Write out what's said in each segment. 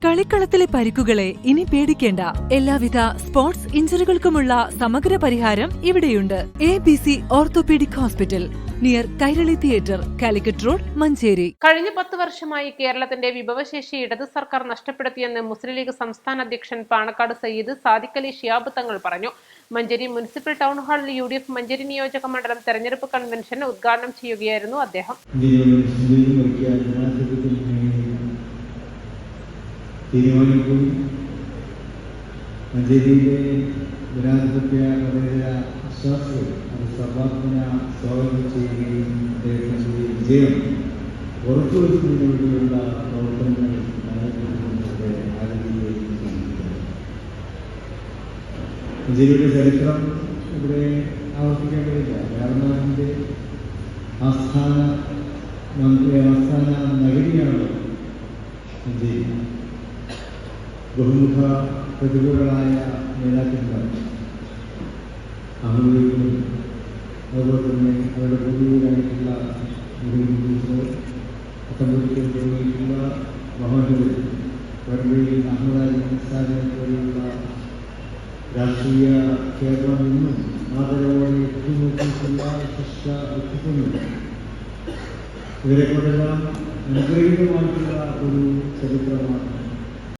കളിക്കളത്തിലെ പരിക്കുകളെ ഇനി പേടിക്കേണ്ട. എല്ലാവിധ സ്പോർട്സ് ഇഞ്ചുറികൾക്കുമുള്ള സമഗ്ര പരിഹാരം ഇവിടെയുണ്ട്. ABC orthopaedic hospital, near Kairali theatre, Calicut road, Manjeri. കഴിഞ്ഞ 10 വർഷമായി കേരളത്തിന്റെ വിഭവശേഷി ഇടത് സർക്കാർ നഷ്ടപ്പെടുത്തിയെന്ന് മുസ്ലിം ലീഗ് സംസ്ഥാന അധ്യക്ഷൻ പാണക്കാട് സയ്യിദ് സാദിഖ് അലി ശിഹാബ് തങ്ങൾ പറഞ്ഞു. മഞ്ചേരി മുനിസിപ്പൽ ടൗൺ ഹാളിൽ UDF മഞ്ചേരി നിയോജക മണ്ഡലം തെരഞ്ഞെടുപ്പ് കൺവെൻഷൻ ഉദ്ഘാടനം ചെയ്യുകയായിരുന്നു അദ്ദേഹം. തീരുമാനിക്കും മഞ്ചേരിയിലെ ജനാധിപത്യ മതേതര വിശ്വാസികൾ അത് സർവാത്മന സ്വാഗതം ചെയ്യുകയും അദ്ദേഹത്തിന്റെ വിജയം ഉറപ്പുവരുത്തുന്നതിന് വേണ്ടിയുള്ള പ്രവർത്തനങ്ങൾ ആരംഭിക്കുകയും ചെയ്യുന്നു. മഞ്ചേരിയുടെ ചരിത്രം ഇവിടെ ആവർത്തിക്കേണ്ടതില്ല. ഗവർണറിന്റെ ആസ്ഥാന നഗരിയാണ് മഞ്ചേരി. ബഹുമുഖ പ്രതിഭകളായ നേതാക്കന്മാർ അഹമ്മദികളും അതുപോലെ തന്നെ അവരുടെ പൂർവികരായിട്ടുള്ള പത്തമ്പതിക്കൽ തുടങ്ങിയിട്ടുള്ള മഹാനഗർ പരമ്പരയിൽ അഹമ്മദാലി സാഹിബിനെ പോലെയുള്ള രാഷ്ട്രീയ കേരളം ഇന്നും ആദരവോടെ എത്തിനോക്കിയിട്ടുള്ള വിശിഷ്ട വ്യക്തിത്വങ്ങൾ ഇവരെ കൊണ്ടെല്ലാം അനുഗ്രഹീതമായിട്ടുള്ള ഒരു ചരിത്രമാണ്.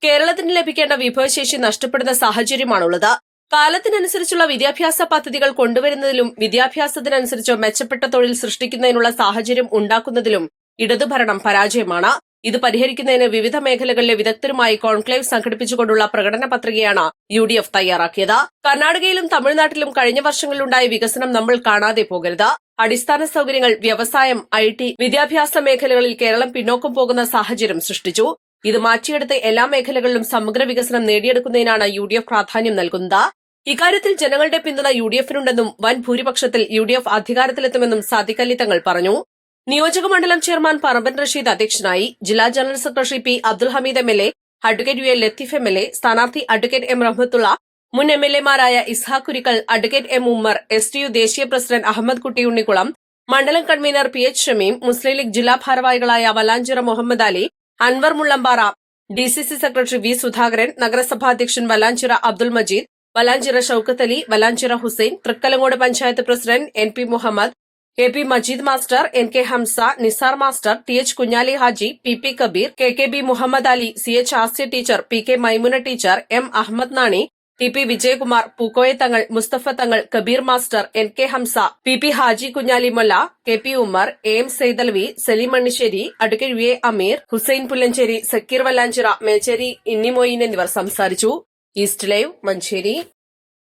കേരളത്തിന് ലഭിക്കേണ്ട വിഭവശേഷി നഷ്ടപ്പെടുന്ന സാഹചര്യമാണുള്ളത്. കാലത്തിനനുസരിച്ചുള്ള വിദ്യാഭ്യാസ പദ്ധതികൾ കൊണ്ടുവരുന്നതിലും വിദ്യാഭ്യാസത്തിനനുസരിച്ച് മെച്ചപ്പെട്ട തൊഴിൽ സൃഷ്ടിക്കുന്നതിനുള്ള സാഹചര്യം ഉണ്ടാക്കുന്നതിലും ഇടതുഭരണം പരാജയമാണ്. ഇത് പരിഹരിക്കുന്നതിന് വിവിധ മേഖലകളിലെ വിദഗ്ധരുമായി കോൺക്ലേവ് സംഘടിപ്പിച്ചുകൊണ്ടുള്ള പ്രകടന പത്രികയാണ് UDF തയ്യാറാക്കിയത്. കർണാടകയിലും തമിഴ്നാട്ടിലും കഴിഞ്ഞ വർഷങ്ങളിലുണ്ടായ വികസനം നമ്മൾ കാണാതെ പോകരുത്. അടിസ്ഥാന സൌകര്യങ്ങൾ, വ്യവസായം, IT, വിദ്യാഭ്യാസ മേഖലകളിൽ കേരളം പിന്നോക്കം പോകുന്ന സാഹചര്യം സൃഷ്ടിച്ചു. ഇത് മാറ്റിയെടുത്ത് എല്ലാ മേഖലകളിലും സമഗ്ര വികസനം നേടിയെടുക്കുന്നതിനാണ് UDF പ്രാധാന്യം നൽകുന്നത്. ഇക്കാര്യത്തിൽ ജനങ്ങളുടെ പിന്തുണ UDFനുണ്ടെന്നും വൻ ഭൂരിപക്ഷത്തിൽ UDF അധികാരത്തിലെത്തുമെന്നും സാദിഖ് അലി തങ്ങൾ പറഞ്ഞു. നിയോജക മണ്ഡലം ചെയർമാൻ പറമ്പൻ റഷീദ് അധ്യക്ഷനായി. ജില്ലാ general secretary P. Abdul Hameed MLA, advocate UA Latheef MLA, സ്ഥാനാർത്ഥി അഡ്വക്കേറ്റ് M. റഹ്മത്തുള്ള, മുൻ MLAമാരായ Ishaq Kurikkal, advocate M. Ummer, STU ദേശീയ പ്രസിഡന്റ് അഹമ്മദ് കുട്ടി ഉണ്ണിക്കുളം, മണ്ഡലം കൺവീനർ PH ഷമീം, മുസ്ലിം ലീഗ് ജില്ലാ ഭാരവാഹികളായ Valanchira Muhammed Ali, Anwar Mullampara, DCC secretary V. Sudhakaran, നഗരസഭാ അധ്യക്ഷൻ Valanchira Abdul Majeed, Valanchira Shoukath Ali, Valanchira Hussain, Thrikkalangode panchayat president NP Muhammed, KP Majeed master, NK Hamsa, Nisar master, TH Kunhali Haji, PP Kabeer, KKB Muhammed Ali, CH Asya teacher, PK Maimuna teacher, M. Ahammed Nani, TP Vijayakumar, Pookoya Thangal, Musthafa Thangal, Kabeer master, NK Hamsa, PP Haji Kunhali Molla, KP Ummer, AM Saidalavi, Saleem Manniserry, advocate UA Ameer, Hussain Pullancheri, Zakir Vallanchira, Mecheri, Inni Moin എന്നിവർ സംസാരിച്ചു. East Live, Manjeri.